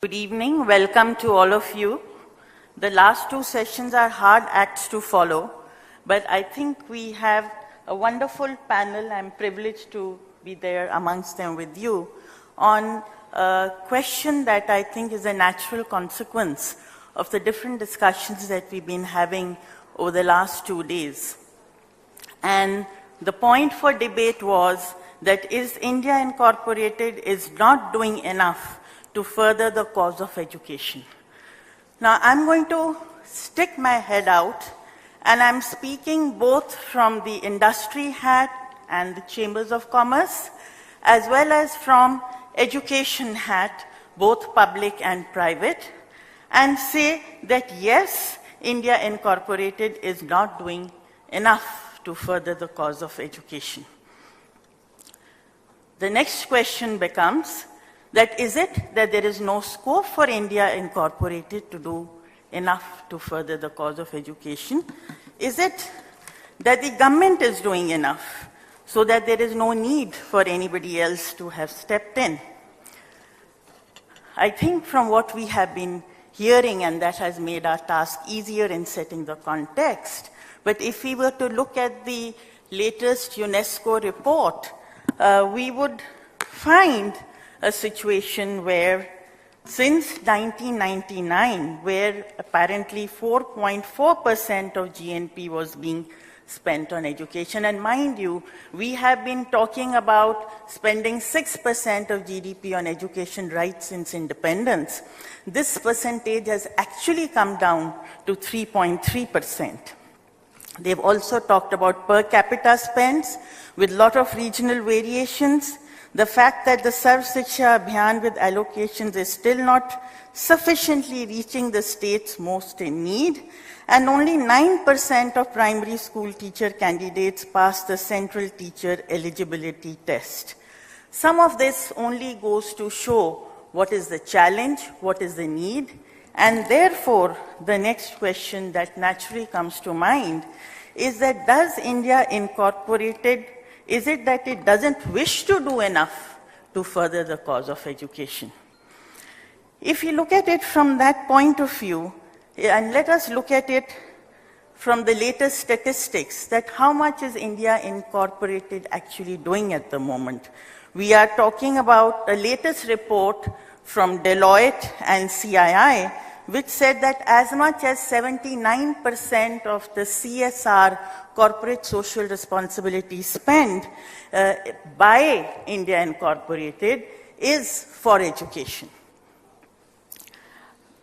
Good evening. Welcome to all of you. The last two sessions are hard acts to follow, but I think we have a wonderful panel. I'm privileged to be there amongst them with you on a question that I think is a natural consequence of the different discussions that we've been having over the last 2 days. And the point for debate was that is India Incorporated is not doing enough to further the cause of education. Now, I'm going to stick my head out, and I'm speaking both from the industry hat and the chambers of commerce, as well as from education hat, both public and private, and say that yes, India Incorporated is not doing enough to further the cause of education. The next question becomes, that is it that there is no scope for India Incorporated to do enough to further the cause of education? Is it that the government is doing enough so that there is no need for anybody else to have stepped in? I think from what we have been hearing, and that has made our task easier in setting the context, but if we were to look at the latest UNESCO report, we would find a situation where since 1999, where apparently 4.4% of GNP was being spent on education, and mind you, we have been talking about spending 6% of GDP on education right since independence. This percentage has actually come down to 3.3%. They've also talked about per capita spends with a lot of regional variations. The fact that the Sarv Shiksha Abhiyan with allocations is still not sufficiently reaching the states most in need, and only 9% of primary school teacher candidates pass the central teacher eligibility test. Some of this only goes to show what is the challenge, what is the need, and therefore the next question that naturally comes to mind is that does India Incorporated, is it that it doesn't wish to do enough to further the cause of education? If you look at it from that point of view, and let us look at it from the latest statistics, that how much is India Incorporated actually doing at the moment? We are talking about a latest report from Deloitte and CII, which said that as much as 79% of the CSR, corporate social responsibility spend by India Incorporated is for education.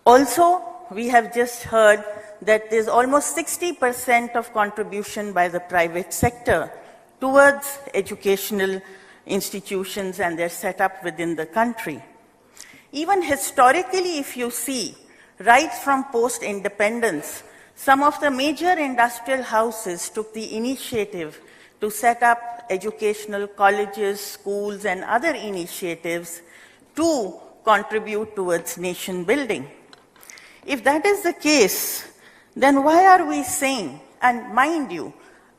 Also, we have just heard that there's almost 60% of contribution by the private sector towards educational institutions and their setup within the country. Even historically, if you see, right from post-independence, some of the major industrial houses took the initiative to set up educational colleges, schools, and other initiatives to contribute towards nation building. If that is the case, then why are we saying, and mind you,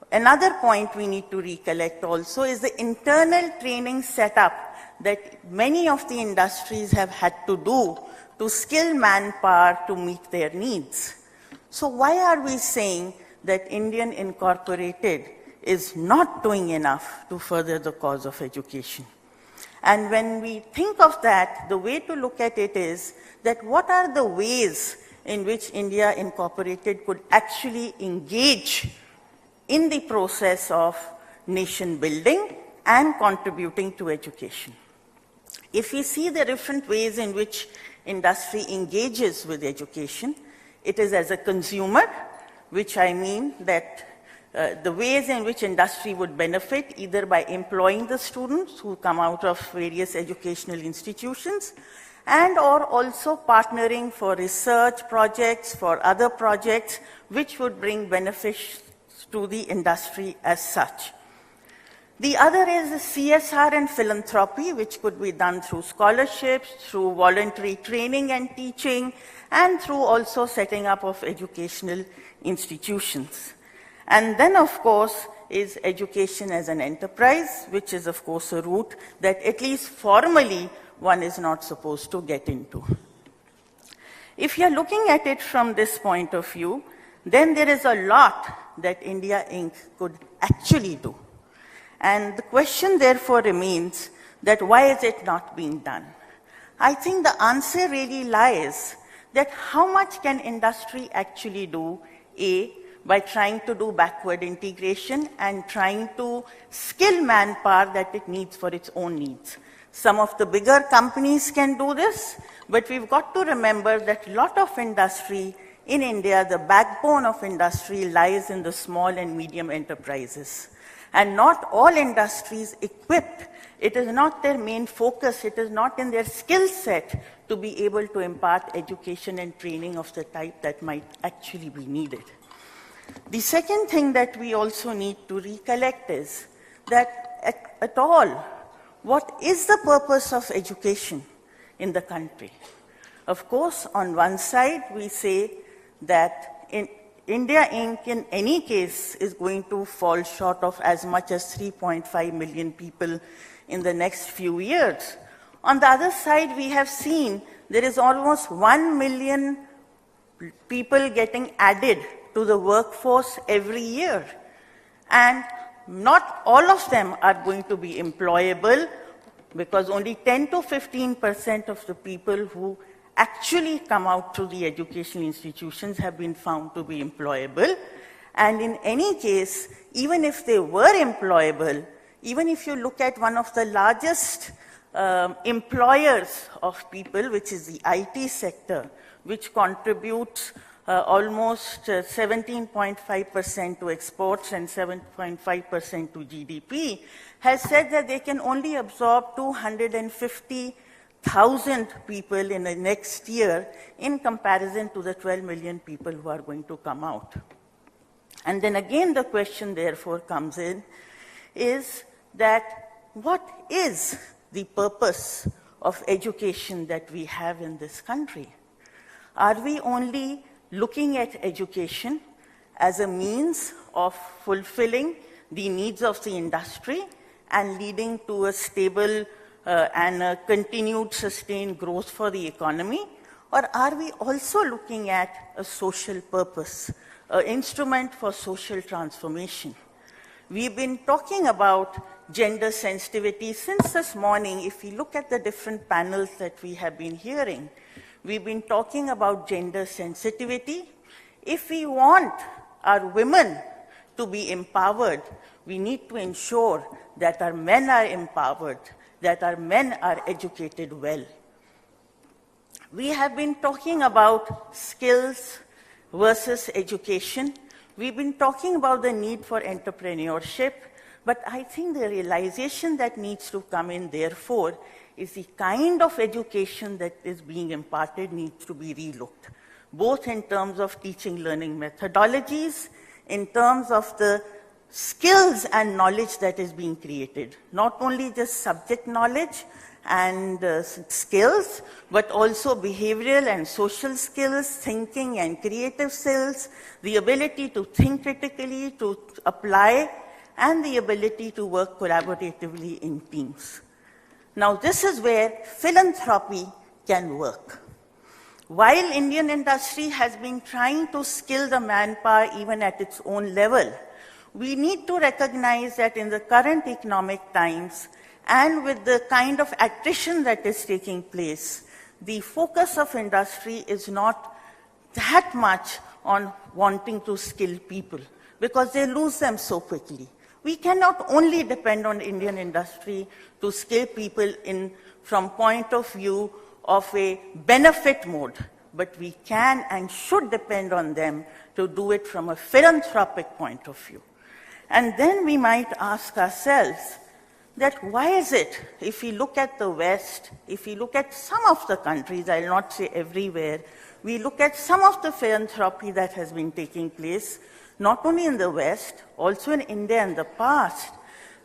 another point we need to recollect also is the internal training setup that many of the industries have had to do to skill manpower to meet their needs. So why are we saying that Indian Incorporated is not doing enough to further the cause of education? And when we think of that, the way to look at it is that what are the ways in which India Incorporated could actually engage in the process of nation building and contributing to education? If we see the different ways in which industry engages with education, it is as a consumer, which I mean that the ways in which industry would benefit either by employing the students who come out of various educational institutions and or also partnering for research projects, for other projects, which would bring benefits to the industry as such. The other is CSR and philanthropy, which could be done through scholarships, through voluntary training and teaching, and through also setting up of educational institutions. And then, of course, is education as an enterprise, which is, of course, a route that at least formally one is not supposed to get into. If you're looking at it from this point of view, then there is a lot that India Inc. could actually do. And the question therefore remains that why is it not being done? I think the answer really lies that how much can industry actually do, A, by trying to do backward integration and trying to skill manpower that it needs for its own needs. Some of the bigger companies can do this, but we've got to remember that a lot of industry in India, the backbone of industry lies in the small and medium enterprises. And not all industries equipped. It is not their main focus. It is not in their skill set to be able to impart education and training of the type that might actually be needed. The second thing that we also need to recollect is that at all, what is the purpose of education in the country? Of course, on one side, we say that India Inc. in any case is going to fall short of as much as 3.5 million people in the next few years. On the other side, we have seen there is almost 1 million people getting added to the workforce every year. And not all of them are going to be employable because only 10 to 15% of the people who actually come out through the educational institutions have been found to be employable. And in any case, even if they were employable, even if you look at one of the largest employers of people, which is the IT sector, which contributes almost 17.5% to exports and 7.5% to GDP, has said that they can only absorb 250,000 people in the next year in comparison to the 12 million people who are going to come out. And then again the question therefore comes in is that what is the purpose of education that we have in this country? Are we only looking at education as a means of fulfilling the needs of the industry and leading to a stable and a continued sustained growth for the economy? Or are we also looking at a social purpose, an instrument for social transformation? We've been talking about gender sensitivity since this morning. If we look at the different panels that we have been hearing, we've been talking about gender sensitivity. If we want our women to be empowered, we need to ensure that our men are empowered, that our men are educated well. We have been talking about skills versus education. We've been talking about the need for entrepreneurship, but I think the realization that needs to come in, therefore, is the kind of education that is being imparted needs to be relooked, both in terms of teaching learning methodologies, in terms of the skills and knowledge that is being created, not only just subject knowledge and skills, but also behavioral and social skills, thinking and creative skills, the ability to think critically, to apply, and the ability to work collaboratively in teams. Now, this is where philanthropy can work. While Indian industry has been trying to skill the manpower even at its own level, we need to recognize that in the current economic times and with the kind of attrition that is taking place, the focus of industry is not that much on wanting to skill people because they lose them so quickly. We cannot only depend on Indian industry to skill people from point of view of a benefit mode, but we can and should depend on them to do it from a philanthropic point of view. And then we might ask ourselves that why is it, if we look at the West, if we look at some of the countries, I'll not say everywhere, we look at some of the philanthropy that has been taking place, not only in the West, also in India in the past,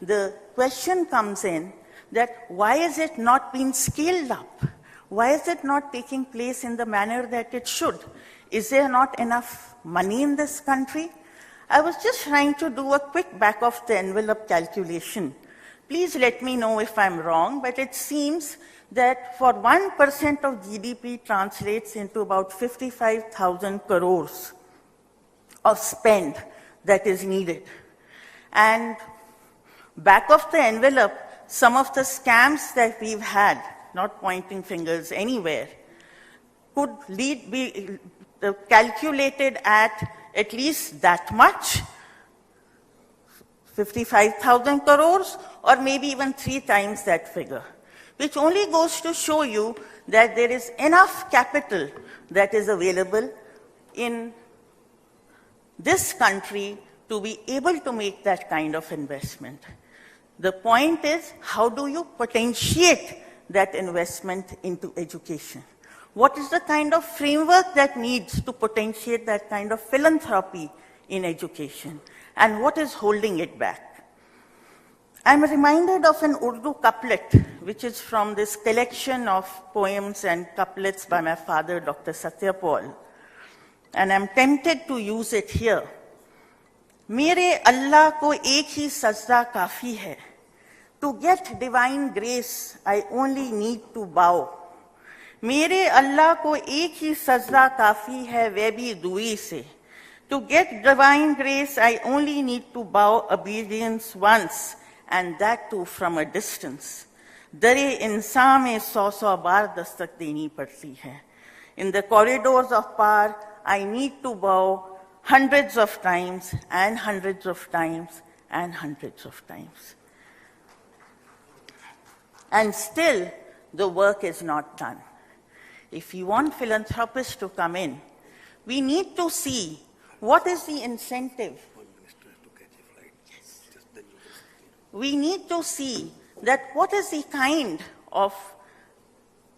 the question comes in that why is it not being scaled up? Why is it not taking place in the manner that it should? Is there not enough money in this country? I was just trying to do a quick back of the envelope calculation. Please let me know if I'm wrong, but it seems that for 1% of GDP translates into about 55,000 crores of spend that is needed. And back of the envelope, some of the scams that we've had, not pointing fingers anywhere, could be calculated at least that much, 55,000 crores, or maybe even 3 times that figure, which only goes to show you that there is enough capital that is available in this country to be able to make that kind of investment. The point is, how do you potentiate that investment into education? What is the kind of framework that needs to potentiate that kind of philanthropy in education? And what is holding it back? I'm reminded of an Urdu couplet, which is from this collection of poems and couplets by my father, Dr. Satyapal. And I'm tempted to use it here. मेरे अल्लाह को एक ही सजदा काफी है. To get divine grace, I only need to bow. मेरे अल्लाह को एक ही सजदा काफी है, वह भी दुई से. To get divine grace, I only need to bow obedience once, and that too from a distance. दरे इंसान में 100 बार दस्तक देनी पड़ती है. In the corridors of power, I need to bow hundreds of times and hundreds of times and hundreds of times. And still, the work is not done. If you want philanthropists to come in, we need to see what is the incentive. We need to see that what is the kind of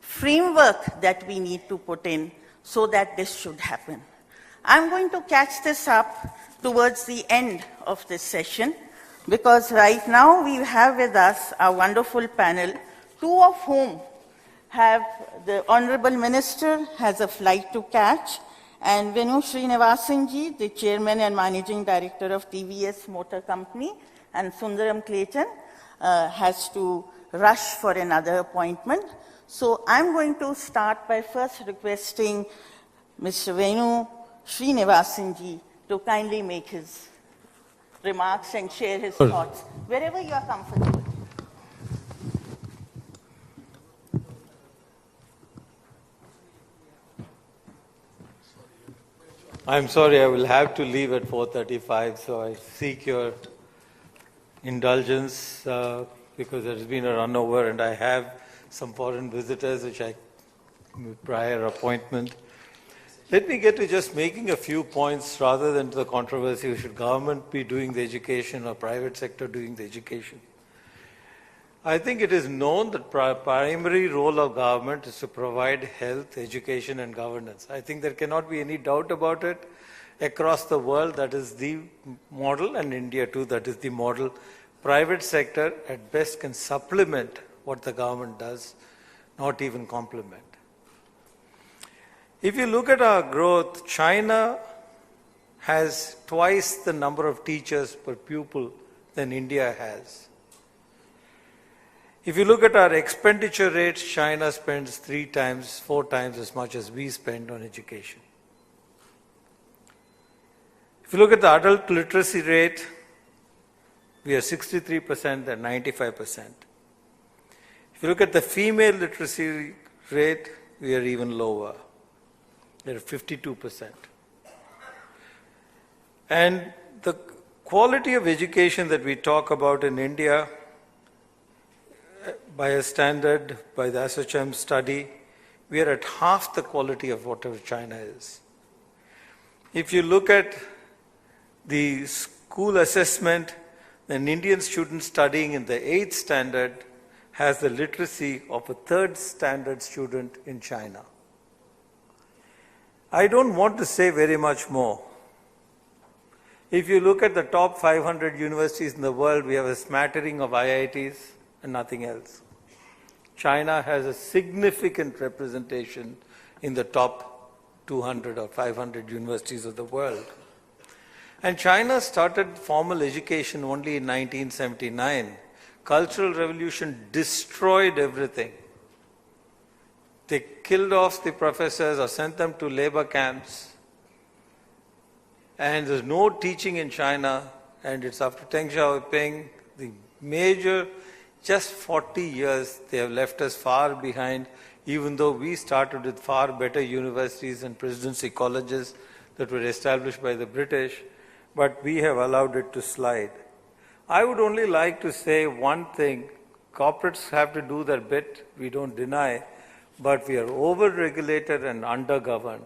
framework that we need to put in so that this should happen. I'm going to catch this up towards the end of this session, because right now we have with us our wonderful panel, 2 of whom have the Honorable Minister has a flight to catch, and Venu Srinivasanji, the Chairman and Managing Director of TVS Motor Company, and Sundaram Clayton has to rush for another appointment. So I'm going to start by first requesting Mr. Venu Srinivasanji to kindly make his remarks and share his thoughts, wherever you are comfortable. I'm sorry, I will have to leave at 4:35, so I seek your indulgence because there has been a run over and I have some foreign visitors which I prior appointment. Let me get to just making a few points rather than to the controversy, should government be doing the education or private sector doing the education. I think it is known that primary role of government is to provide health, education and governance. I think there cannot be any doubt about it. Across the world, that is the model, and India too, that is the model. Private sector at best can supplement what the government does, not even complement. If you look at our growth, China has twice the number of teachers per pupil than India has. If you look at our expenditure rates, China spends 3 times, 4 times as much as we spend on education. If you look at the adult literacy rate, we are 63% and 95%. If you look at the female literacy rate, we are even lower. They're 52%. And the quality of education that we talk about in India, by a standard, by the SHM study, we are at half the quality of whatever China is. If you look at the school assessment, an Indian student studying in the 8th standard has the literacy of a 3rd standard student in China. I don't want to say very much more. If you look at the top 500 universities in the world, we have a smattering of IITs and nothing else. China has a significant representation in the top 200 or 500 universities of the world. And China started formal education only in 1979. Cultural Revolution destroyed everything. They killed off the professors or sent them to labor camps. And there's no teaching in China, and it's after Deng Xiaoping, the major, just 40 years, they have left us far behind, even though we started with far better universities and presidency colleges that were established by the British, but we have allowed it to slide. I would only like to say one thing. Corporates have to do their bit, we don't deny, but we are over-regulated and under-governed.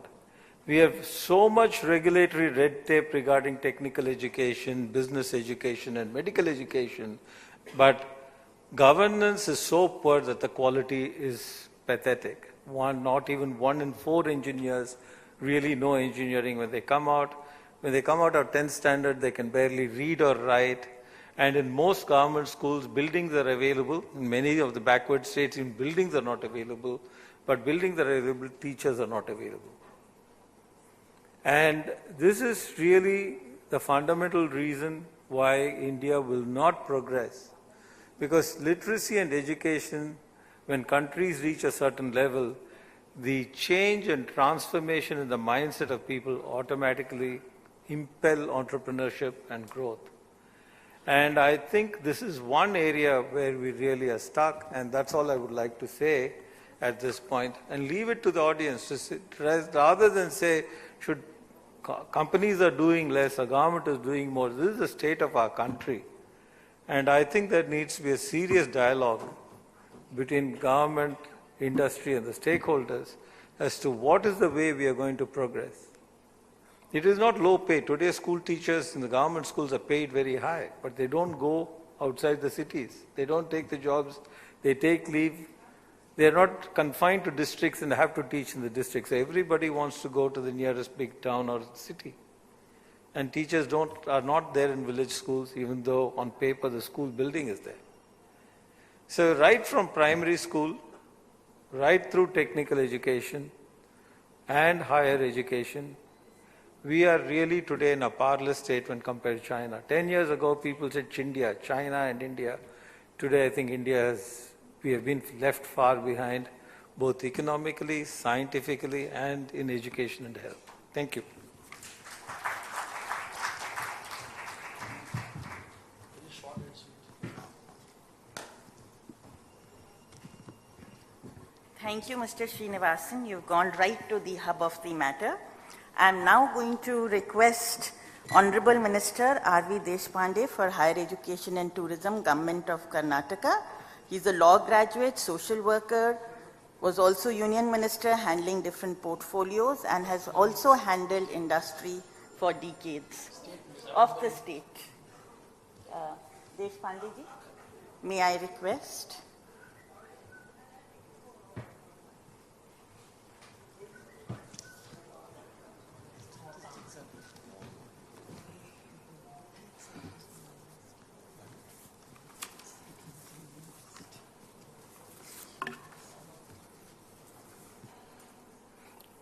We have so much regulatory red tape regarding technical education, business education, and medical education, but governance is so poor that the quality is pathetic. Not even 1 in 4 engineers really know engineering when they come out. When they come out of 10th standard, they can barely read or write. And in most government schools, buildings are available. In many of the backward states, even buildings are not available. But buildings are available, teachers are not available. And this is really the fundamental reason why India will not progress. Because literacy and education, when countries reach a certain level, the change and transformation in the mindset of people automatically impel entrepreneurship and growth. And I think this is one area where we really are stuck, and that's all I would like to say at this point, and leave it to the audience to sit, rather than say, should companies are doing less, or government is doing more. This is the state of our country. And I think there needs to be a serious dialogue between government, industry, and the stakeholders as to what is the way we are going to progress. It is not low pay. Today, school teachers in the government schools are paid very high, but they don't go outside the cities. They don't take the jobs. They take leave. They are not confined to districts and have to teach in the districts. So everybody wants to go to the nearest big town or city. And teachers are not there in village schools, even though on paper the school building is there. So right from primary school, right through technical education and higher education, we are really today in a parlous state when compared to China. 10 years ago, people said China and India. Today, I think we have been left far behind, both economically, scientifically, and in education and health. Thank you. Thank you, Mr. Srinivasan. You've gone right to the hub of the matter. I'm now going to request Honorable Minister R.V. Deshpande for Higher Education and Tourism, Government of Karnataka. He's a law graduate, social worker, was also Union Minister handling different portfolios, and has also handled industry for decades of the state. Deshpande ji, may I request?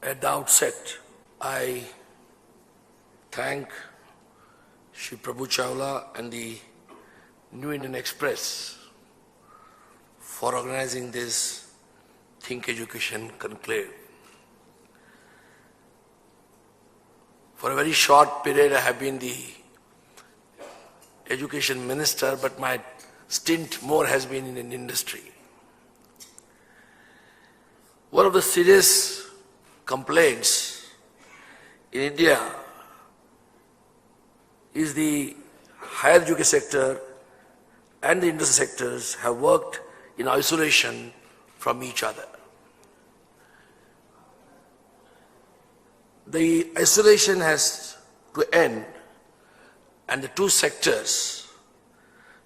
At the outset, I thank Shri Prabhuchawla and the New Indian Express for organizing this Think Education Conclave. For a very short period, I have been the education minister, but my stint more has been in industry. One of the serious complaints in India is the higher education sector and the industry sectors have worked in isolation from each other. The isolation has to end, and the two sectors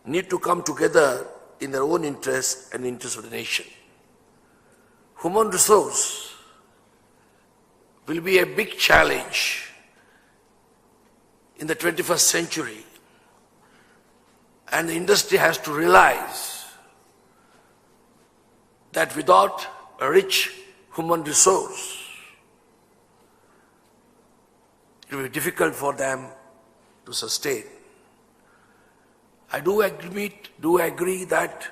need to come together in their own interest and the interest of the nation. Human resource will be a big challenge in the 21st century, and the industry has to realize that without a rich human resource, it will be difficult for them to sustain. I do agree that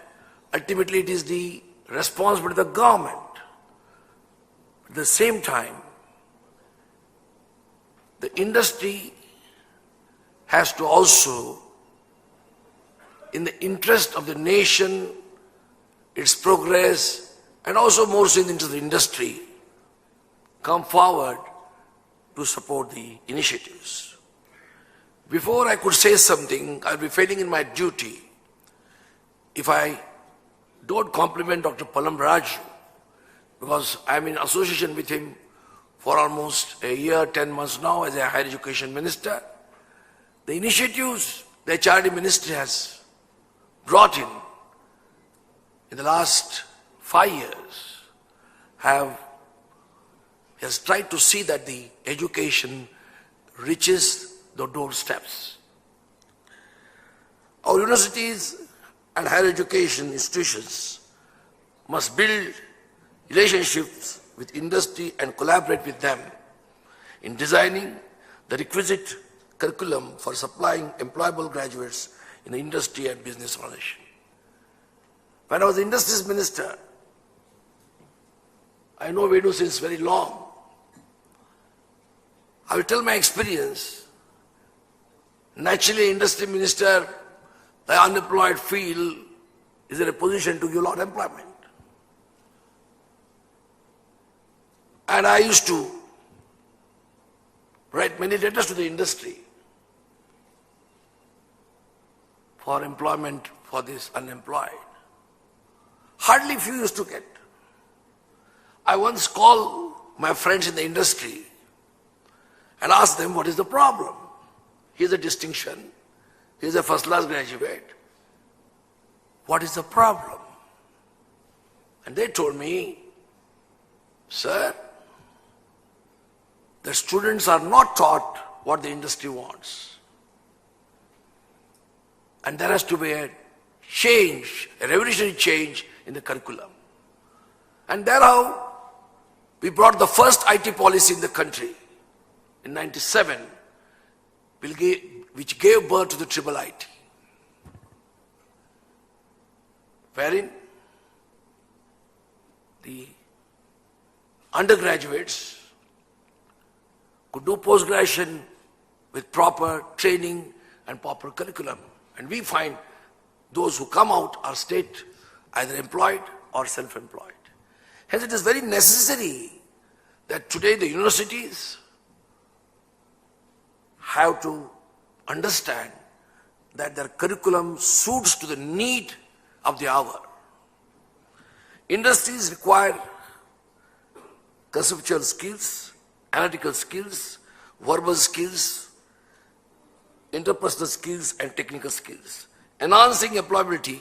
ultimately it is the responsibility of the government At the same time, the industry has to also, in the interest of the nation, its progress, and also more so in the interest of the industry, come forward to support the initiatives. Before I could say something, I'll be failing in my duty if I don't compliment Dr. Palam Raju, because I'm in association with him for almost a year, 10 months now as a higher education minister. The initiatives the HRD ministry has brought in the last 5 years has tried to see that the education reaches the doorsteps. Our universities and higher education institutions must build relationships with industry and collaborate with them in designing the requisite curriculum for supplying employable graduates in the industry and business foundation. When I was the industries minister, I know Vedu since very long. I will tell my experience. Naturally, industry minister, the unemployed feel is in a position to give a lot of employment. And I used to write many letters to the industry for employment for this unemployed. Hardly few used to get. I once called my friends in the industry and asked them what is the problem. Here's a distinction. Here's a first class graduate. What is the problem? And they told me, sir, the students are not taught what the industry wants. And there has to be a change, a revolutionary change in the curriculum. And thereof, we brought the first IT policy in the country in 97, which gave birth to the triple IT. Wherein the undergraduates could do post-graduation with proper training and proper curriculum. And we find those who come out are state either employed or self-employed. Hence it is very necessary that today the universities have to understand that their curriculum suits to the need of the hour. Industries require conceptual skills, analytical skills, verbal skills, interpersonal skills and technical skills. Enhancing employability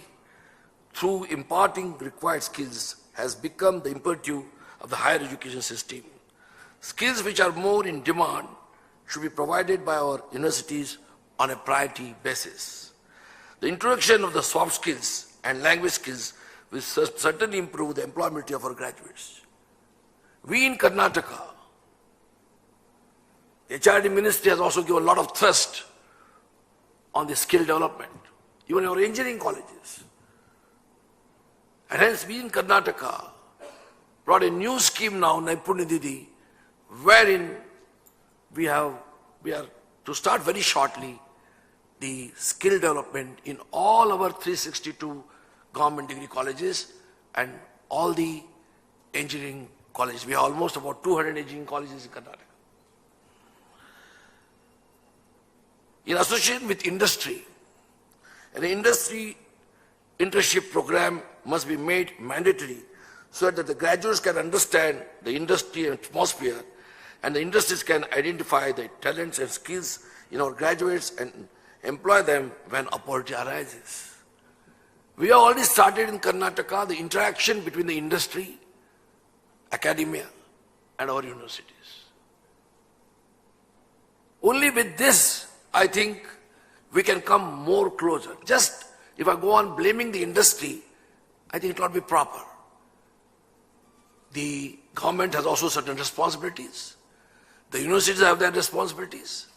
through imparting required skills has become the imperative of the higher education system. Skills which are more in demand should be provided by our universities on a priority basis. The introduction of the soft skills and language skills will certainly improve the employability of our graduates. We in Karnataka, the HRD ministry has also given a lot of thrust on the skill development, even our engineering colleges. And hence we in Karnataka brought a new scheme now, Naipunya Didi, wherein we are to start very shortly the skill development in all our 362 government degree colleges and all the engineering colleges. We have almost about 200 engineering colleges in Karnataka. In association with industry, an industry internship program must be made mandatory so that the graduates can understand the industry atmosphere and the industries can identify the talents and skills in our graduates and employ them when opportunity arises. We have already started in Karnataka the interaction between the industry, academia and our universities. Only with this, I think, we can come more closer. Just if I go on blaming the industry, I think it will not be proper. The government has also certain responsibilities. The universities have their responsibilities.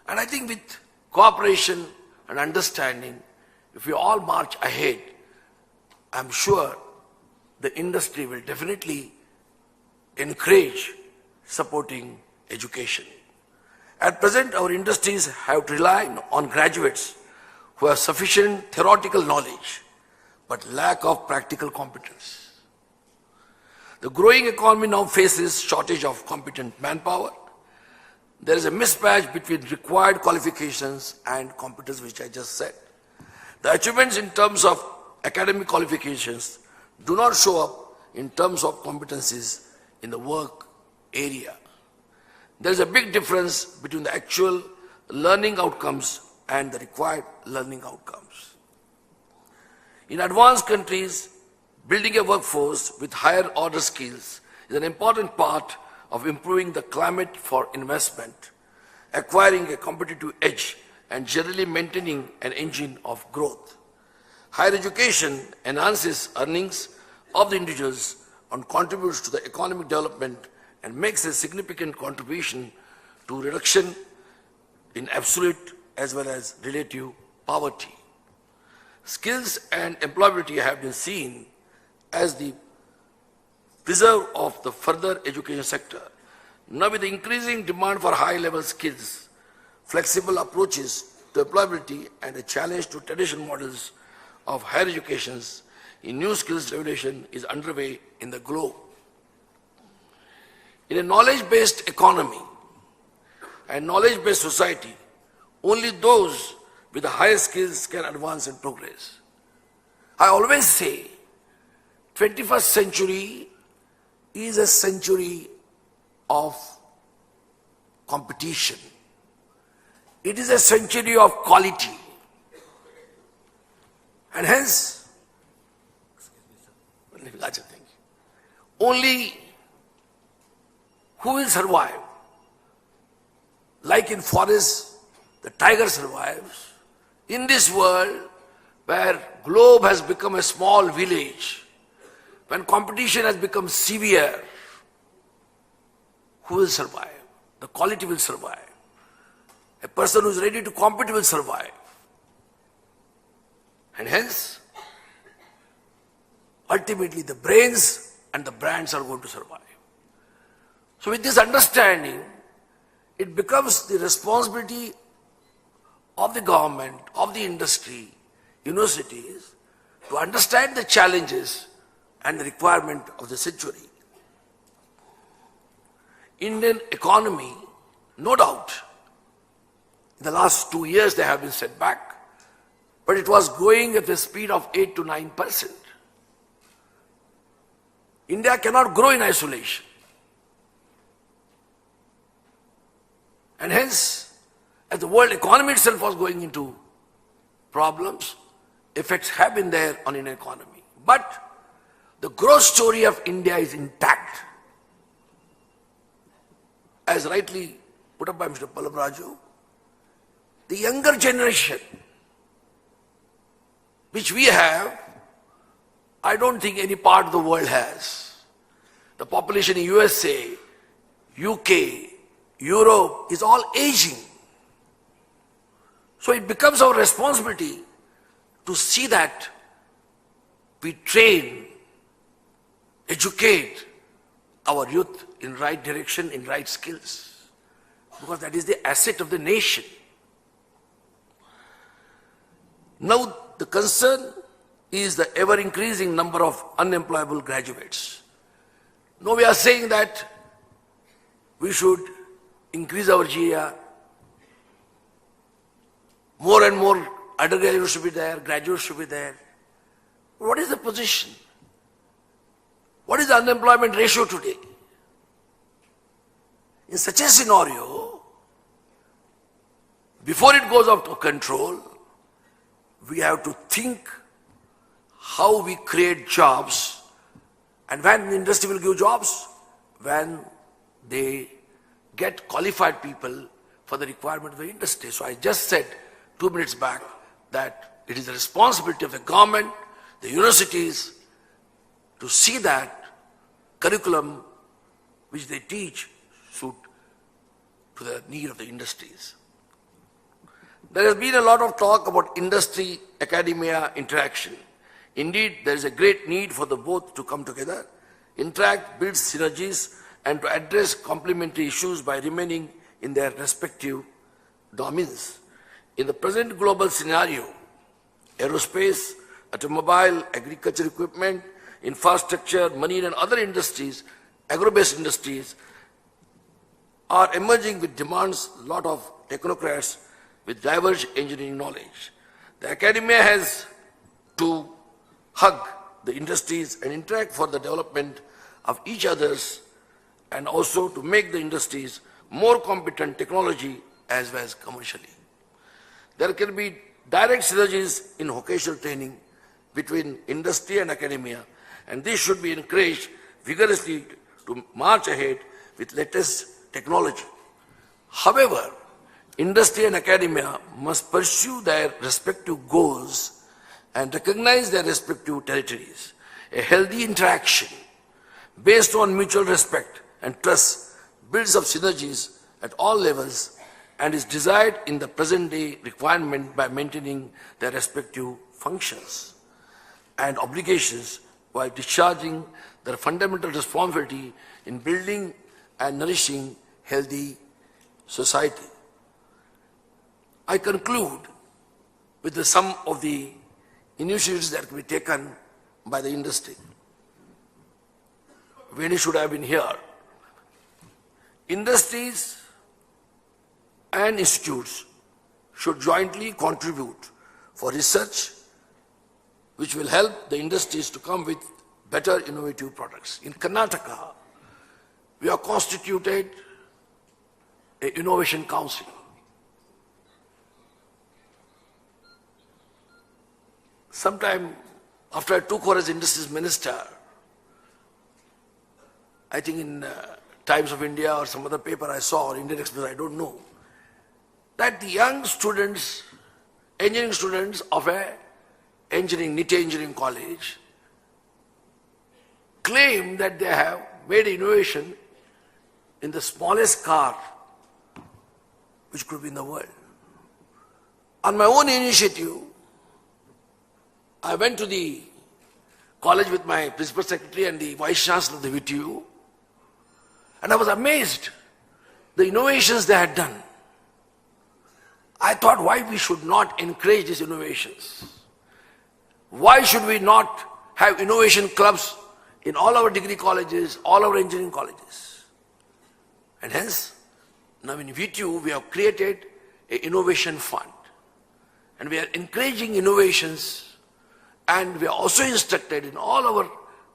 And I think with cooperation and understanding, if we all march ahead, I'm sure the industry will definitely encourage supporting education. At present, our industries have to rely on graduates who have sufficient theoretical knowledge but lack of practical competence. The growing economy now faces shortage of competent manpower. There is a mismatch between required qualifications and competence, which I just said. The achievements in terms of academic qualifications do not show up in terms of competencies in the work area. There is a big difference between the actual learning outcomes and the required learning outcomes. In advanced countries, building a workforce with higher order skills is an important part of improving the climate for investment, acquiring a competitive edge, and generally maintaining an engine of growth. Higher education enhances earnings of the individuals and contributes to the economic development and makes a significant contribution to reduction in absolute as well as relative poverty. Skills and employability have been seen as the preserve of the further education sector. Now, with the increasing demand for high-level skills, flexible approaches to employability, and a challenge to traditional models of higher education, a new skills revolution is underway in the globe. In a knowledge-based economy and knowledge-based society, only those with the highest skills can advance and progress. I always say, 21st century is a century of competition. It is a century of quality. And hence, only who will survive? Like in forest, the tiger survives. In this world, where globe has become a small village, when competition has become severe, who will survive? The quality will survive. A person who is ready to compete will survive. And hence, ultimately the brains and the brands are going to survive. So with this understanding, it becomes the responsibility of the government, of the industry, universities, to understand the challenges and the requirement of the century. Indian economy, no doubt, in the last 2 years they have been set back, but it was growing at a speed of 8 to 9%. India cannot grow in isolation. And hence, as the world economy itself was going into problems, effects have been there on Indian economy. But the growth story of India is intact. As rightly put up by Mr. Raju, the younger generation, which we have, I don't think any part of the world has. The population in USA, UK, Europe is all aging. So it becomes our responsibility to see that we train, educate our youth in right direction, in right skills, because that is the asset of the nation. Now the concern is the ever-increasing number of unemployable graduates. Now we are saying that we should increase our GER, more and more undergraduates should be there, graduates should be there. What is the position? What is the unemployment ratio today? In such a scenario, before it goes out of control, we have to think how we create jobs. And when the industry will give jobs? When they get qualified people for the requirement of the industry. So I just said 2 minutes back that it is the responsibility of the government, the universities, to see that curriculum which they teach suit to the need of the industries. There has been a lot of talk about industry-academia interaction. Indeed, there is a great need for the both to come together, interact, build synergies, and to address complementary issues by remaining in their respective domains. In the present global scenario, aerospace, automobile, agriculture equipment, infrastructure, marine and other industries, agro-based industries, are emerging with demands a lot of technocrats with diverse engineering knowledge. The academia has to hug the industries and interact for the development of each other's and also to make the industries more competent technology as well as commercially. There can be direct synergies in vocational training between industry and academia, and this should be encouraged vigorously to march ahead with latest technology. However, industry and academia must pursue their respective goals and recognize their respective territories. A healthy interaction based on mutual respect and trust builds up synergies at all levels and is desired in the present day requirement by maintaining their respective functions and obligations while discharging their fundamental responsibility in building and nourishing healthy society. I conclude with some of the initiatives that can be taken by the industry. Veni should have been here. Industries and institutes should jointly contribute for research which will help the industries to come with better innovative products. In Karnataka, we have constituted an innovation council. Sometime after I took over as industries minister, I think in Times of India or some other paper I saw, or Indian Express, I don't know, that the young students, engineering students of a NITE Engineering College, claim that they have made innovation in the smallest car which could be in the world. On my own initiative, I went to the college with my principal secretary and the vice chancellor of the VTU, and I was amazed the innovations they had done. I thought, why we should not encourage these innovations? Why should we not have innovation clubs in all our degree colleges, all our engineering colleges? And hence, now in VTU we have created an innovation fund. And we are encouraging innovations, and we are also instructed in all our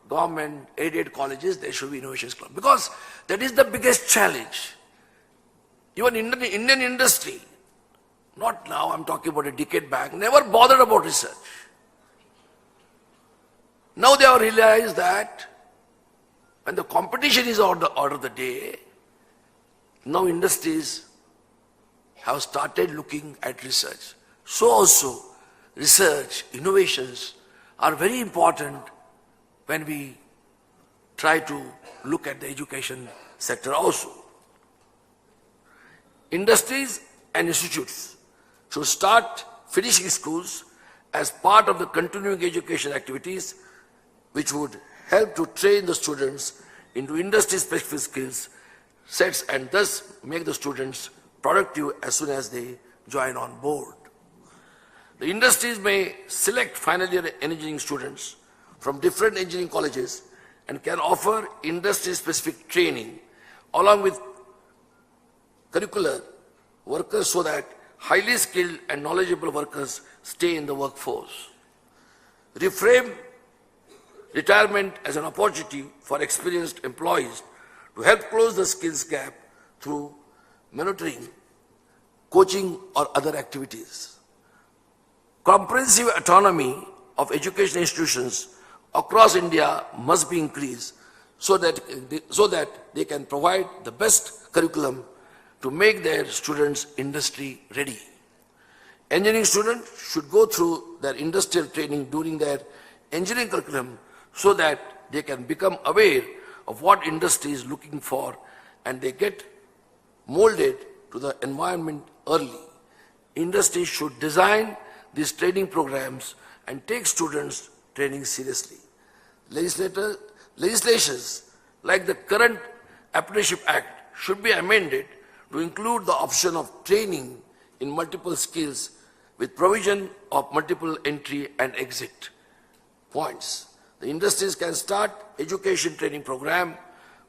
government aided colleges there should be innovations club. Because that is the biggest challenge. Even Indian industry, not now, I'm talking about a decade back, never bothered about research. Now they have realized that when the competition is order of the day, now industries have started looking at research. So also, research, innovations are very important when we try to look at the education sector also. Industries and institutes should start finishing schools as part of the continuing education activities, which would help to train the students into industry-specific skills sets and thus make the students productive as soon as they join on board. The industries may select final year engineering students from different engineering colleges and can offer industry-specific training along with curricular workers so that highly skilled and knowledgeable workers stay in the workforce. Reframe retirement as an opportunity for experienced employees to help close the skills gap through mentoring, coaching or other activities. Comprehensive autonomy of education institutions across India must be increased so that they can provide the best curriculum to make their students industry ready. Engineering students should go through their industrial training during their engineering curriculum so that they can become aware of what industry is looking for and they get molded to the environment early. Industry should design these training programs and take students' training seriously. Legislations like the current Apprenticeship Act should be amended to include the option of training in multiple skills with provision of multiple entry and exit points. The industries can start education training program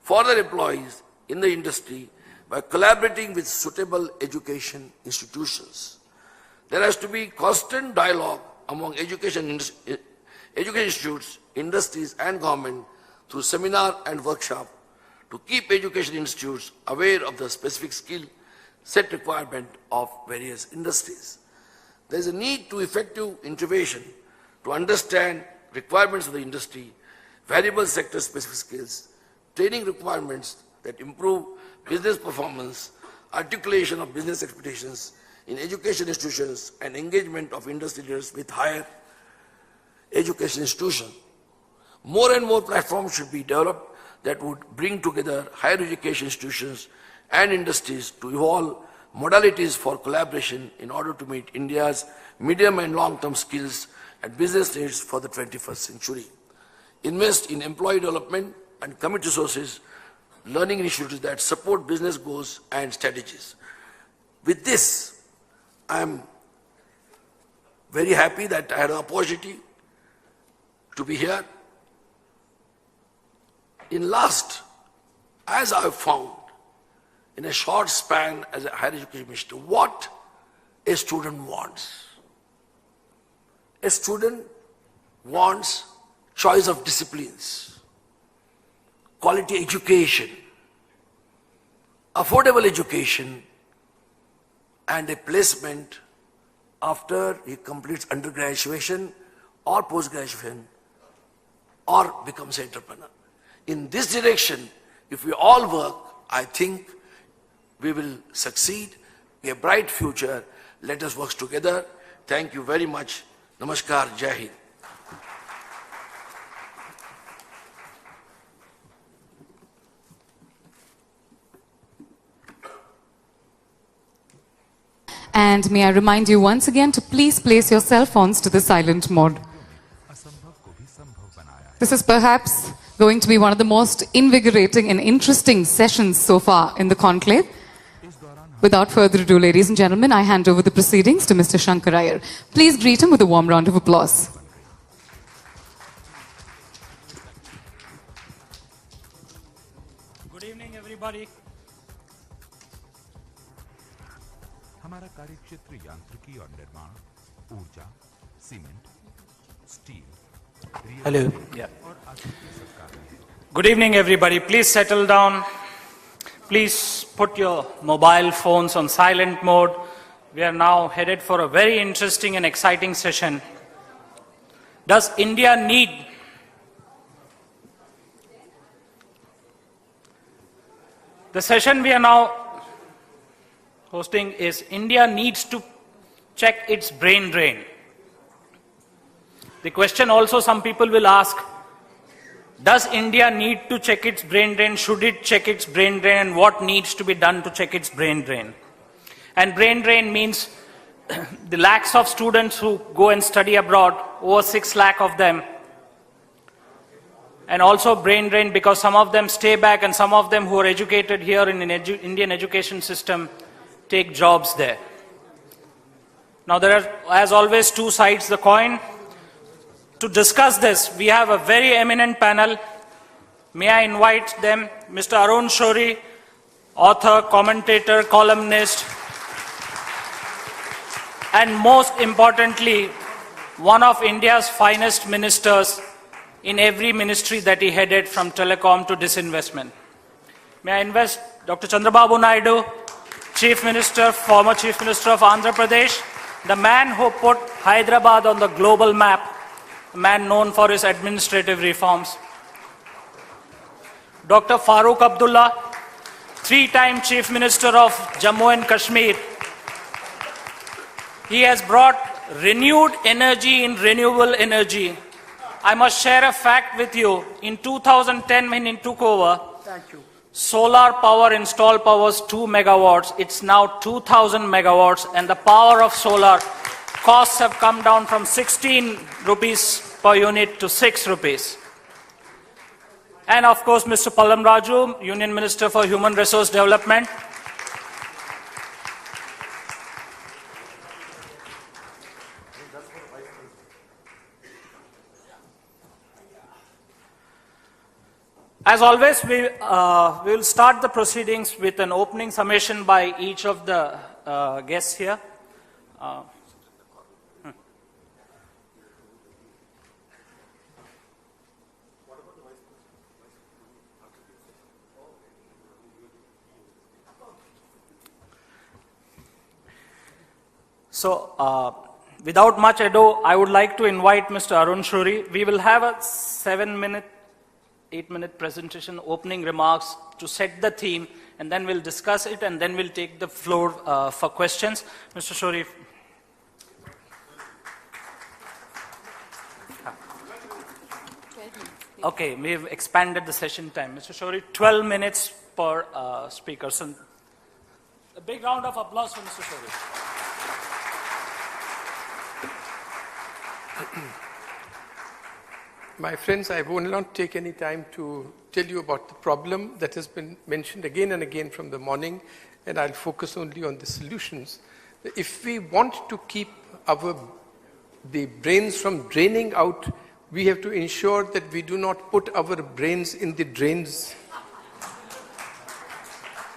for their employees in the industry by collaborating with suitable education institutions. There has to be constant dialogue among education institutes, industries and government through seminar and workshop to keep education institutes aware of the specific skill set requirement of various industries. There is a need to effective intervention to understand requirements of the industry, variable sector specific skills, training requirements that improve business performance, articulation of business expectations in education institutions, and engagement of industry leaders with higher education institutions. More and more platforms should be developed that would bring together higher education institutions and industries to evolve modalities for collaboration in order to meet India's medium and long-term skills and business needs for the 21st century. Invest in employee development and commit resources, learning initiatives that support business goals and strategies. With this, I am very happy that I had an opportunity to be here. In last, as I have found, in a short span as a higher education minister, what a student wants. A student wants choice of disciplines, quality education, affordable education, and a placement after he completes undergraduation or post-graduation or becomes an entrepreneur. In this direction, if we all work, I think we will succeed, be a bright future. Let us work together. Thank you very much. Namaskar, Jai Hind. And may I remind you once again to please place your cell phones to the silent mode. This is perhaps going to be one of the most invigorating and interesting sessions so far in the conclave. Without further ado, ladies and gentlemen, I hand over the proceedings to Mr. Shankar Iyer. Please greet him with a warm round of applause. Good evening, everybody. हमारा कार्यक्षेत्र यांत्रिकी और निर्माण, ऊर्जा, cement, steel, Hello. Yeah. Good evening, everybody. Please settle down. Please put your mobile phones on silent mode. We are now headed for a very interesting and exciting session. Does India need the session we are now hosting is India needs to check its brain drain. The question also some people will ask, does India need to check its brain drain? Should it check its brain drain? And what needs to be done to check its brain drain? And brain drain means the lakhs of students who go and study abroad, over 6 lakh of them. And also brain drain because some of them stay back and some of them who are educated here in the Indian education system take jobs there. Now there are, as always, two sides of the coin. To discuss this, we have a very eminent panel. May I invite them, Mr. Arun Shourie, author, commentator, columnist, and most importantly, one of India's finest ministers in every ministry that he headed, from telecom to disinvestment. May I invite Dr. Chandrababu Naidu, Chief Minister, former Chief Minister of Andhra Pradesh, the man who put Hyderabad on the global map, a man known for his administrative reforms. Dr. Farooq Abdullah, 3-time Chief Minister of Jammu and Kashmir. He has brought renewed energy in renewable energy. I must share a fact with you. In 2010, when he took over, solar power installed power was 2 megawatts. It's now 2,000 megawatts, and the power of solar costs have come down from 16 rupees per unit to 6 rupees. And of course, Mr. Pallam Raju, Union Minister for Human Resource Development. As always, we will start the proceedings with an opening summation by each of the guests here. So, without much ado, I would like to invite Mr. Arun Shuri. We will have a 7-minute, 8-minute presentation, opening remarks to set the theme, and then we'll discuss it, and then we'll take the floor for questions. Mr. Shuri. Okay, we've expanded the session time. Mr. Shuri, 12 minutes per speaker. So, a big round of applause for Mr. Shuri. My friends, I will not take any time to tell you about the problem that has been mentioned again and again from the morning, and I'll focus only on the solutions. If we want to keep the brains from draining out, we have to ensure that we do not put our brains in the drains.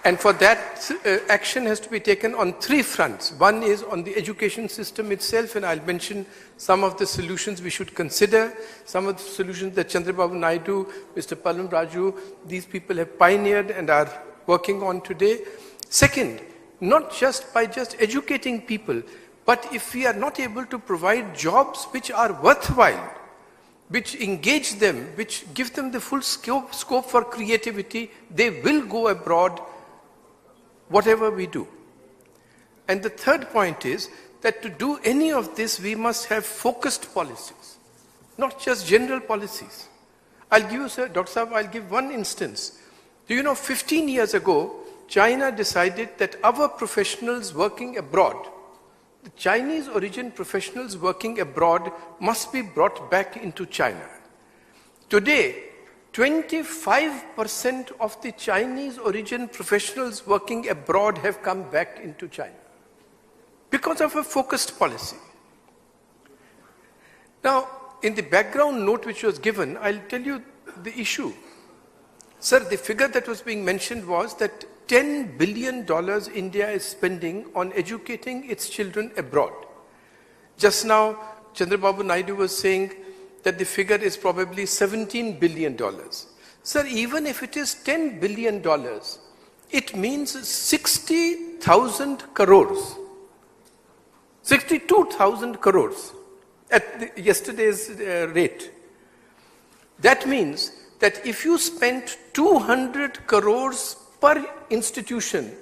And for that, action has to be taken on 3 fronts. One is on the education system itself, and I'll mention some of the solutions we should consider, some of the solutions that Chandrababu Naidu, Mr. Pallam Raju, these people have pioneered and are working on today. Second, not just by just educating people, but if we are not able to provide jobs which are worthwhile, which engage them, which give them the full scope for creativity, they will go abroad, whatever we do. And the third point is that to do any of this, we must have focused policies, not just general policies. I'll give you, sir, Dr. Saab, I'll give one instance. Do you know, 15 years ago, China decided that our professionals working abroad, the Chinese origin professionals working abroad, must be brought back into China. Today, 25% of the Chinese origin professionals working abroad have come back into China because of a focused policy. Now, in the background note which was given, I'll tell you the issue. Sir, the figure that was being mentioned was that $10 billion India is spending on educating its children abroad. Just now, Chandrababu Naidu was saying that the figure is probably $17 billion. Sir, even if it is $10 billion, it means 60,000 crores. 62,000 crores at yesterday's rate. That means that if you spent 200 crores per institution,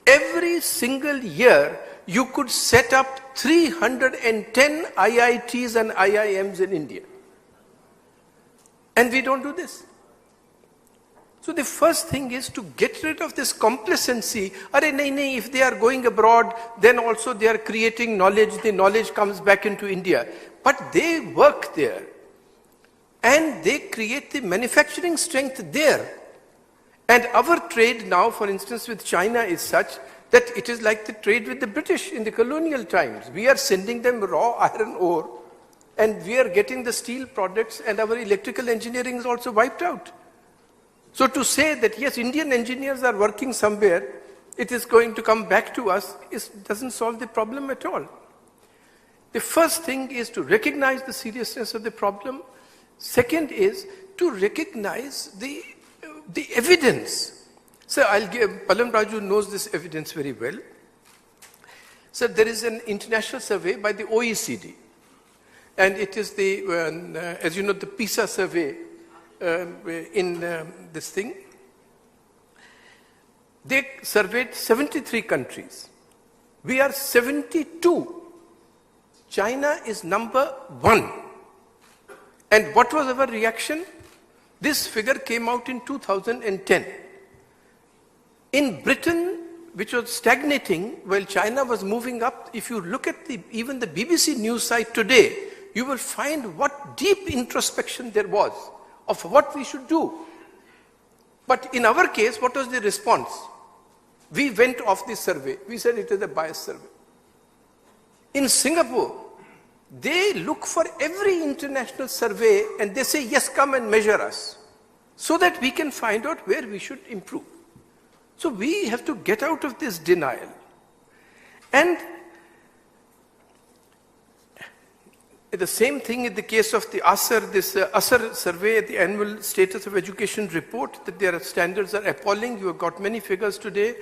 every single year you could set up 310 IITs and IIMs in India. And we don't do this. So the first thing is to get rid of this complacency. If they are going abroad, then also they are creating knowledge, the knowledge comes back into India. But they work there. And they create the manufacturing strength there. And our trade now, for instance, with China is such that it is like the trade with the British in the colonial times. We are sending them raw iron ore, and we are getting the steel products, and our electrical engineering is also wiped out. So to say that, yes, Indian engineers are working somewhere, it is going to come back to us, doesn't solve the problem at all. The first thing is to recognize the seriousness of the problem. Second is to recognize the evidence. So Pallam Raju knows this evidence very well. So there is an international survey by the OECD. And it is as you know, the PISA survey in this thing. They surveyed 73 countries. We are 72. China is number 1. And what was our reaction? This figure came out in 2010. In Britain, which was stagnating while China was moving up, if you look at even the BBC news site today, you will find what deep introspection there was of what we should do. But in our case, what was the response? We went off the survey. We said it is a biased survey. In Singapore, they look for every international survey and they say, yes, come and measure us, so that we can find out where we should improve. So we have to get out of this denial. And the same thing in the case of the ASER, this ASER survey, the annual status of education report, that their standards are appalling. You have got many figures today.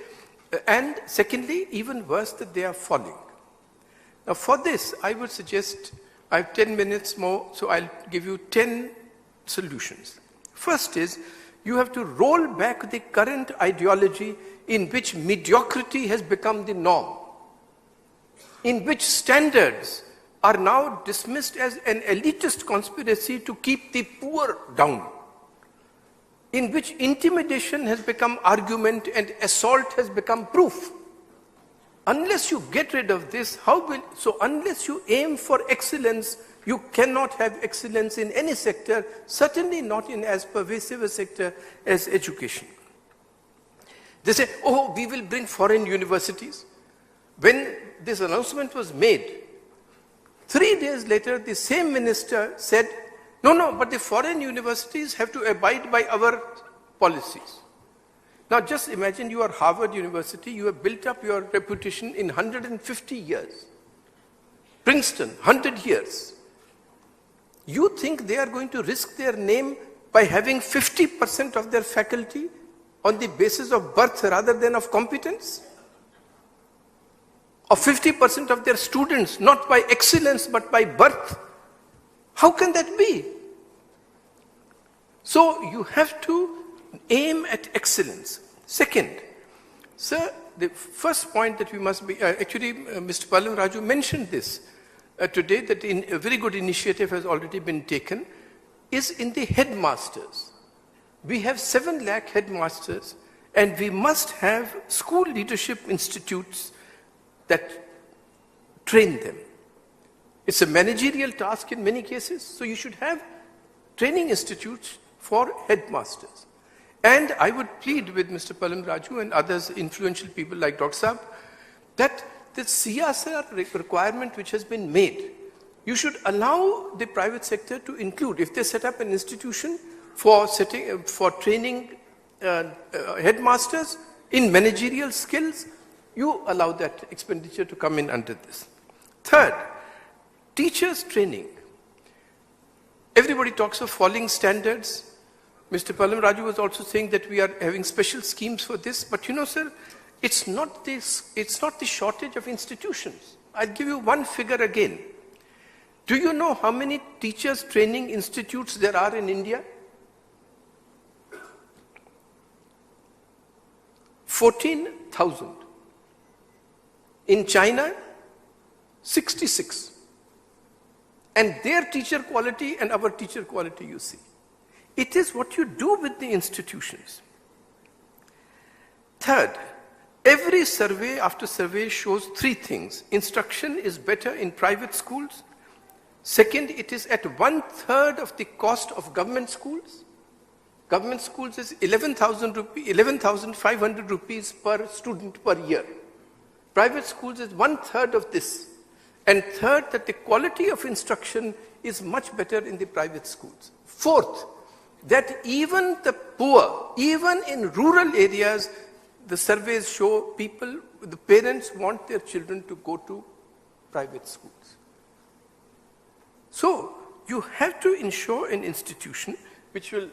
And secondly, even worse, that they are falling. Now for this, I would suggest, I have 10 minutes more, so I'll give you 10 solutions. First is, you have to roll back the current ideology in which mediocrity has become the norm, in which standards are now dismissed as an elitist conspiracy to keep the poor down, in which intimidation has become argument and assault has become proof. Unless you get rid of this, unless you aim for excellence, you cannot have excellence in any sector, certainly not in as pervasive a sector as education. They say, oh, we will bring foreign universities. When this announcement was made, 3 days later, the same minister said, no, but the foreign universities have to abide by our policies. Now just imagine you are Harvard University, you have built up your reputation in 150 years. Princeton, 100 years. You think they are going to risk their name by having 50% of their faculty on the basis of birth rather than of competence? Or 50% of their students, not by excellence but by birth? How can that be? So you have to aim at excellence. Second, sir, the first point that we must be, Mr. Pallam Raju mentioned this today, that a very good initiative has already been taken, is in the headmasters. We have 7 lakh headmasters, and we must have school leadership institutes that train them. It's a managerial task in many cases, so you should have training institutes for headmasters. And I would plead with Mr. Pallam Raju and others, influential people like Dr. Saab, that the CSR requirement which has been made, you should allow the private sector to include, if they set up an institution for training headmasters in managerial skills, you allow that expenditure to come in under this. Third, teachers training. Everybody talks of falling standards. Mr. Pallam Raju was also saying that we are having special schemes for this, but you know, sir, it's not the shortage of institutions. I'll give you one figure again. Do you know how many teachers training institutes there are in India? 14,000. In China, 66. And their teacher quality and our teacher quality, you see. It is what you do with the institutions. Third, every survey after survey shows 3 things. Instruction is better in private schools. Second, it is at 1/3 of the cost of government schools. Government schools is 11,500 rupees per student per year. Private schools is 1/3 of this. And third, that the quality of instruction is much better in the private schools. Fourth, that even the poor, even in rural areas, the surveys show the parents want their children to go to private schools. So, you have to ensure an institution which will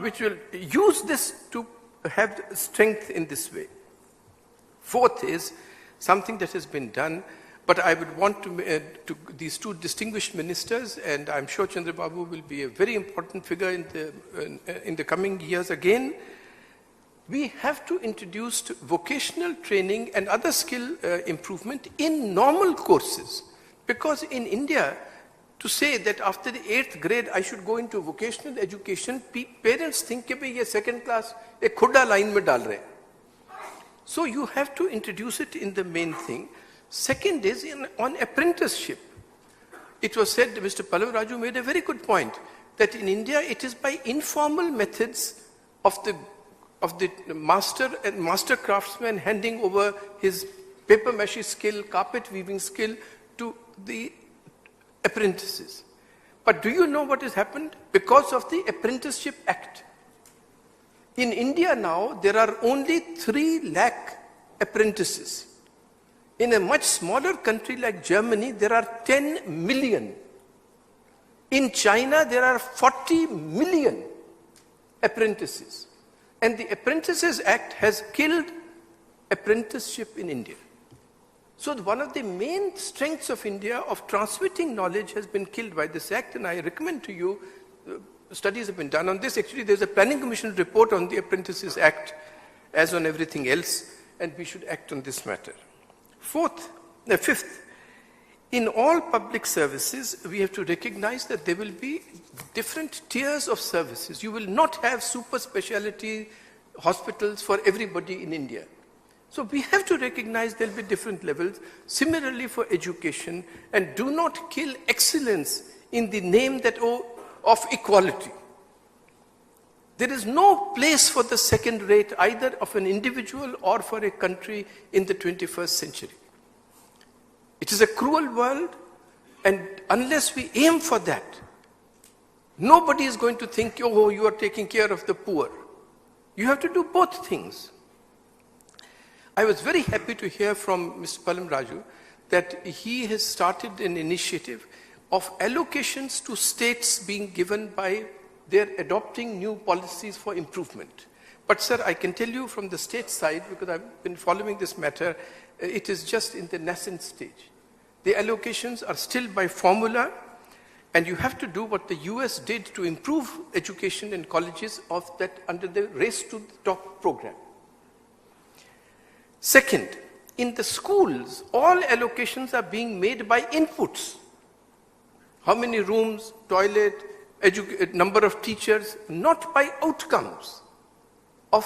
which will use this to have strength in this way. Fourth is something that has been done, but I would want to these 2 distinguished ministers, and I'm sure Chandrababu will be a very important figure in the coming years again. We have to introduce vocational training and other skill improvement in normal courses, because in India, to say that after the 8th grade I should go into vocational education, parents think that ये second class एक खुदा line में डाल रहे. So you have to introduce it in the main thing. Second is on apprenticeship. It was said, Mr. Pallam Raju made a very good point, that in India it is by informal methods of the master craftsman handing over his paper mache skill, carpet weaving skill to the apprentices. But do you know what has happened? Because of the Apprenticeship Act. In India now, there are only 3 lakh apprentices. In a much smaller country like Germany, there are 10 million. In China, there are 40 million apprentices. And the Apprentices Act has killed apprenticeship in India. So one of the main strengths of India of transmitting knowledge has been killed by this act, and I recommend to you, studies have been done on this. Actually, there's a Planning Commission report on the Apprentices Act, as on everything else, and we should act on this matter. Fifth, in all public services, we have to recognize that there will be different tiers of services. You will not have super specialty hospitals for everybody in India. So we have to recognize there will be different levels. Similarly for education, and do not kill excellence in the name of equality. There is no place for the second rate either of an individual or for a country in the 21st century. It is a cruel world, and unless we aim for that, nobody is going to think, oh, you are taking care of the poor. You have to do both things. I was very happy to hear from Mr. Palam Raju that he has started an initiative of allocations to states being given by their adopting new policies for improvement. But sir, I can tell you from the state side, because I've been following this matter, it is just in the nascent stage. The allocations are still by formula, and you have to do what the US did to improve education in colleges of that under the Race to the Top program. Second, in the schools, all allocations are being made by inputs. How many rooms, toilet, number of teachers, not by outcomes of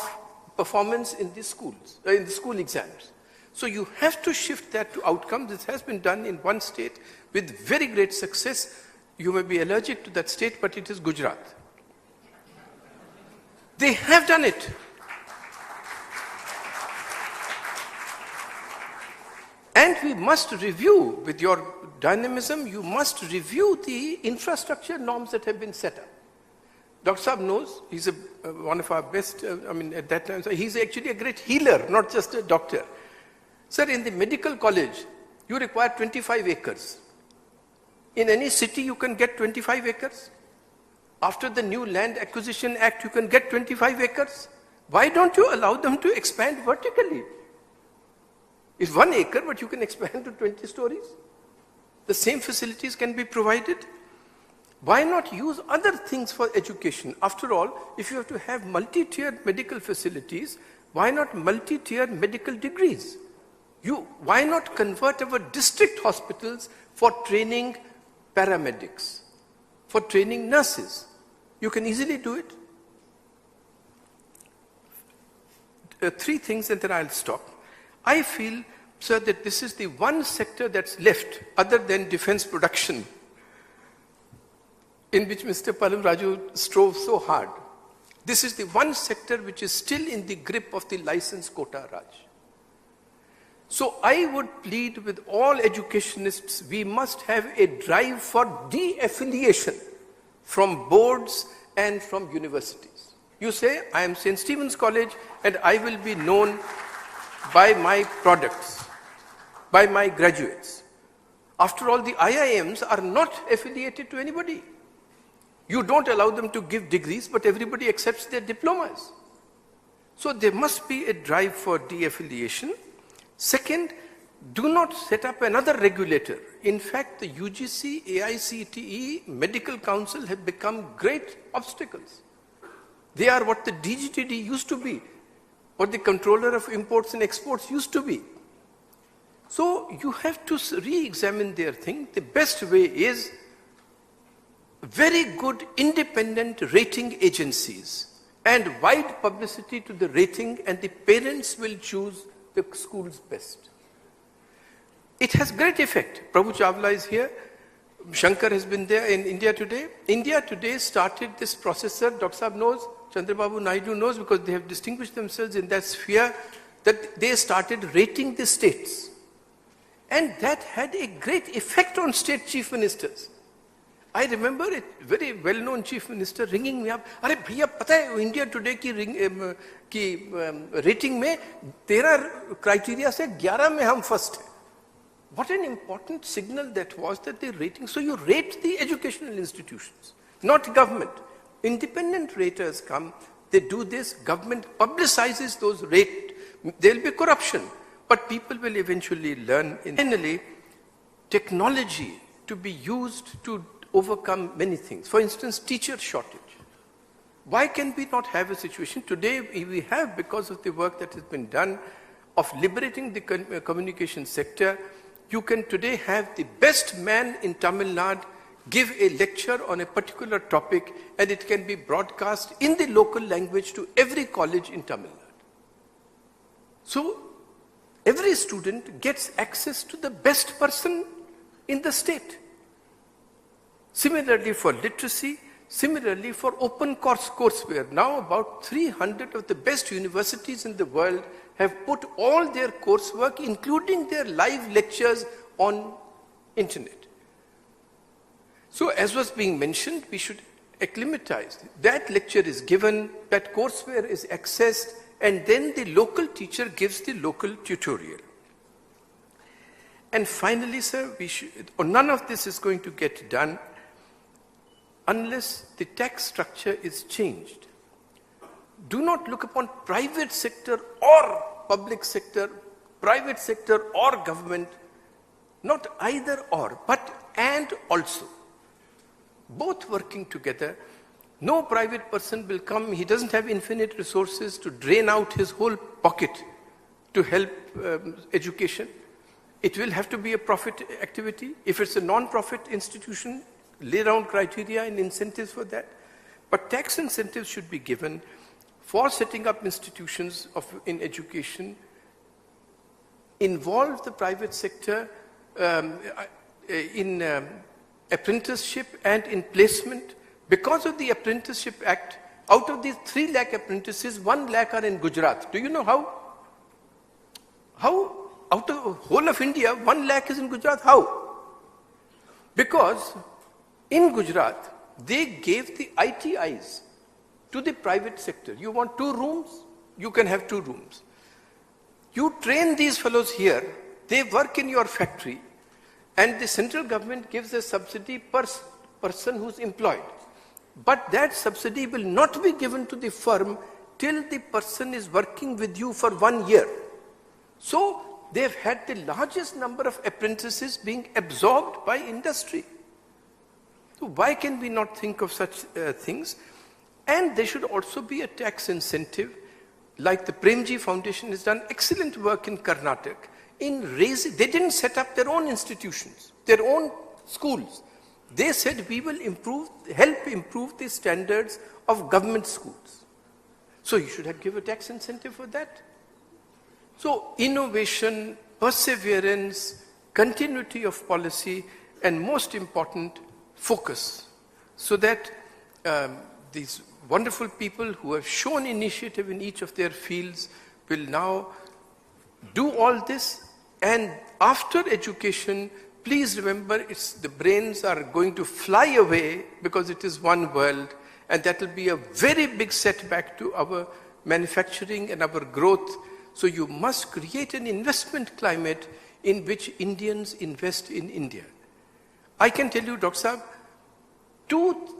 performance in the schools, in the school exams. So you have to shift that to outcomes. This has been done in one state with very great success. You may be allergic to that state, but it is Gujarat. They have done it. And we must review, with your dynamism, you must review the infrastructure norms that have been set up. Dr. Saab knows, he's one of our best, at that time, so he's actually a great healer, not just a doctor. Sir, in the medical college, you require 25 acres. In any city, you can get 25 acres. After the new Land Acquisition Act, you can get 25 acres. Why don't you allow them to expand vertically? It's 1 acre, but you can expand to 20 stories. The same facilities can be provided. Why not use other things for education? After all, if you have to have multi-tiered medical facilities, why not multi-tiered medical degrees? Why not convert our district hospitals for training paramedics, for training nurses? You can easily do it. 3 things and then I'll stop. I feel, sir, that this is the one sector that's left, other than defense production, in which Mr. Palam Raju strove so hard. This is the one sector which is still in the grip of the license quota Raj. So I would plead with all educationists, we must have a drive for de-affiliation from boards and from universities. You say, I am St. Stephen's College and I will be known by my products, by my graduates. After all, the IIMs are not affiliated to anybody. You don't allow them to give degrees, but everybody accepts their diplomas. So there must be a drive for de-affiliation. Second, do not set up another regulator. In fact, the UGC, AICTE, Medical Council have become great obstacles. They are what the DGTD used to be, what the Controller of Imports and Exports used to be. So you have to re-examine their thing. The best way is very good independent rating agencies and wide publicity to the rating, and the parents will choose the school's best. It has great effect. Prabhuchawla is here. Shankar has been there in India Today. India Today started this process, sir, Dr. Saab knows, Chandrababu Naidu knows because they have distinguished themselves in that sphere, that they started rating the states. And that had a great effect on state chief ministers. I remember a very well-known chief minister ringing me up, "Arey bhaiya, pata hai India Today ki rating mein 13 criteria se 11 mein hum first hai." What an important signal that was, that the rating. So you rate the educational institutions, not government. Independent raters come, they do this, government publicizes those rate. There will be corruption, but people will eventually learn. Finally, technology to be used to overcome many things. For instance, teacher shortage. Why can we not have a situation? Today we have, because of the work that has been done of liberating the communication sector, you can today have the best man in Tamil Nadu give a lecture on a particular topic, and it can be broadcast in the local language to every college in Tamil Nadu. So every student gets access to the best person in the state. Similarly for literacy, similarly for open courseware. Now about 300 of the best universities in the world have put all their coursework, including their live lectures, on internet. So as was being mentioned, we should acclimatize. That lecture is given, that courseware is accessed, and then the local teacher gives the local tutorial. And finally, sir, none of this is going to get done unless the tax structure is changed. Do not look upon private sector or public sector, private sector or government, not either or, but and also. Both working together. No private person will come, he doesn't have infinite resources to drain out his whole pocket to help education. It will have to be a profit activity. If it's a non-profit institution, lay down criteria and incentives for that. But tax incentives should be given for setting up institutions in education, involve the private sector in apprenticeship and in placement. Because of the Apprenticeship Act, out of these 3 lakh apprentices, 1 lakh are in Gujarat. Do you know how? How? Out of the whole of India, 1 lakh is in Gujarat. How? Because in Gujarat, they gave the ITIs to the private sector. You want 2 rooms? You can have 2 rooms. You train these fellows here, they work in your factory, and the central government gives a subsidy per person who's employed. But that subsidy will not be given to the firm till the person is working with you for 1 year. So they've had the largest number of apprentices being absorbed by industry. So why can we not think of such things? And there should also be a tax incentive, like the Premji Foundation has done excellent work in Karnataka in raising. They didn't set up their own institutions, their own schools. They said we will help improve the standards of government schools. So you should give a tax incentive for that. So innovation, perseverance, continuity of policy, and most important, focus. So that these wonderful people who have shown initiative in each of their fields will now do all this. And after education, please remember, the brains are going to fly away because it is one world, and that will be a very big setback to our manufacturing and our growth. So you must create an investment climate in which Indians invest in India. I can tell you, Dr. Saab,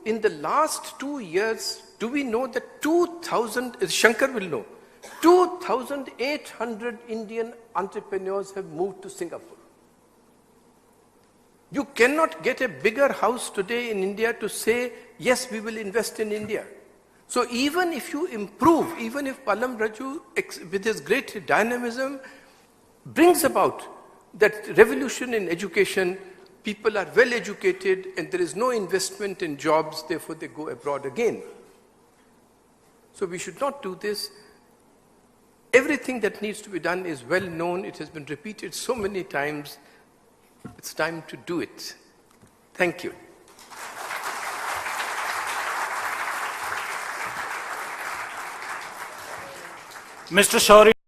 in the last 2 years, do we know that 2,000, Shankar will know, 2,800 Indian entrepreneurs have moved to Singapore. You cannot get a bigger house today in India to say, yes, we will invest in India. So even if you improve, even if Palam Raju, with his great dynamism, brings about that revolution in education, people are well educated and there is no investment in jobs, therefore they go abroad again. So we should not do this. Everything that needs to be done is well known. It has been repeated so many times. It's time to do it. Thank you. Mr. Shauri.